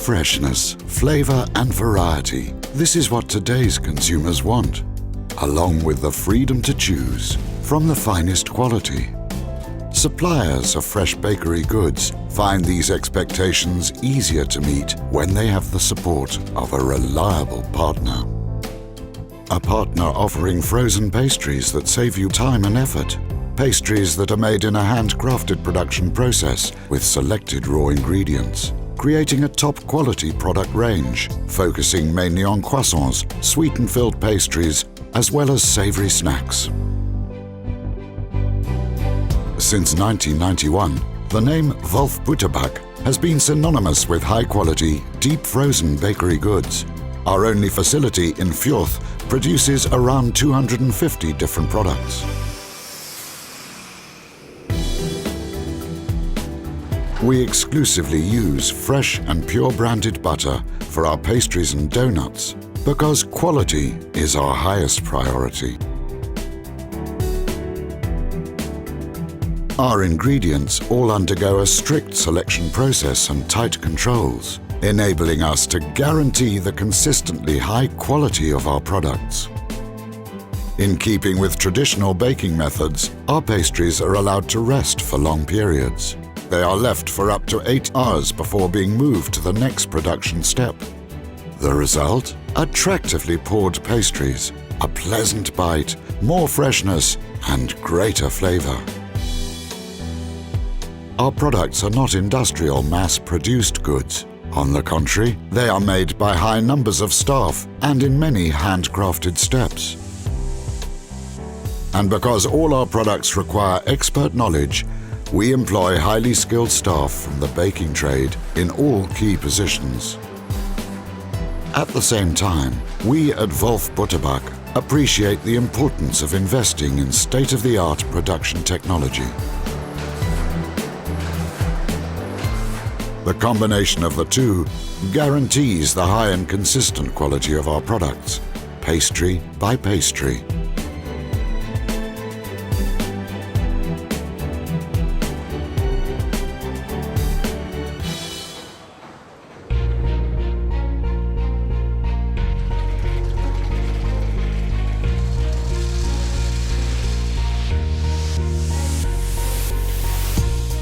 Freshness, flavor and variety. This is what today's consumers want, along with the freedom to choose from the finest quality. Suppliers of fresh bakery goods find these expectations easier to meet when they have the support of a reliable partner. A partner offering frozen pastries that save you time and effort. Pastries that are made in a handcrafted production process with selected raw ingredients, creating a top-quality product range, focusing mainly on croissants, sweet and filled pastries, as well as savoury snacks. Since 1991, the name ButterBack has been synonymous with high-quality, deep-frozen bakery goods. Our only facility in Fuerth produces around 250 different products. We exclusively use fresh and pure branded butter for our pastries and donuts because quality is our highest priority. Our ingredients all undergo a strict selection process and tight controls, enabling us to guarantee the consistently high quality of our products. In keeping with traditional baking methods, our pastries are allowed to rest for long periods. They are left for up to 8 hours before being moved to the next production step. The result? Attractively poured pastries, a pleasant bite, more freshness, and greater flavor. Our products are not industrial, mass-produced goods. On the contrary, they are made by high numbers of staff and in many handcrafted steps. And because all our products require expert knowledge, we employ highly skilled staff from the baking trade in all key positions. At the same time, we at ButterBack appreciate the importance of investing in state-of-the-art production technology. The combination of the two guarantees the high and consistent quality of our products, pastry by pastry.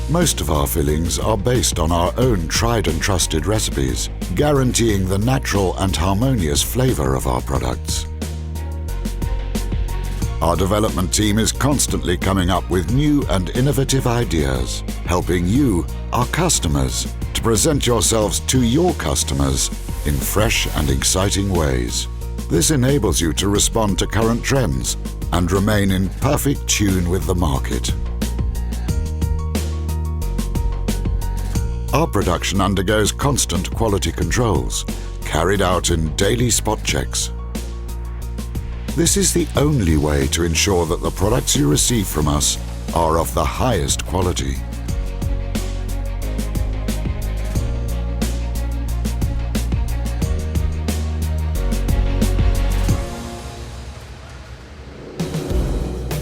Most of our fillings are based on our own tried and trusted recipes, guaranteeing the natural and harmonious flavor of our products. Our development team is constantly coming up with new and innovative ideas, helping you, our customers, to present yourselves to your customers in fresh and exciting ways. This enables you to respond to current trends and remain in perfect tune with the market. Our production undergoes constant quality controls, carried out in daily spot checks. This is the only way to ensure that the products you receive from us are of the highest quality.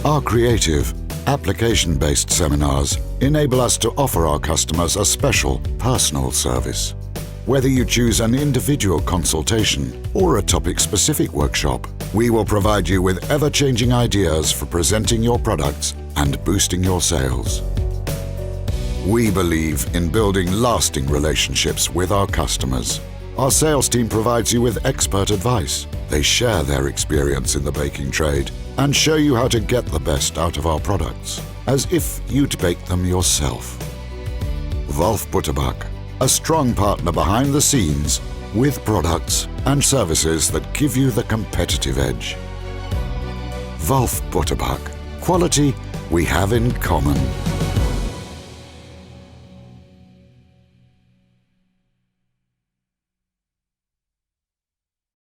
Our creative, application-based seminars enable us to offer our customers a special, personal service. Whether you choose an individual consultation or a topic-specific workshop, we will provide you with ever-changing ideas for presenting your products and boosting your sales. We believe in building lasting relationships with our customers. Our sales team provides you with expert advice. They share their experience in the baking trade and show you how to get the best out of our products, as if you'd bake them yourself. ButterBack, a strong partner behind the scenes with products and services that give you the competitive edge. ButterBack, quality we have in common.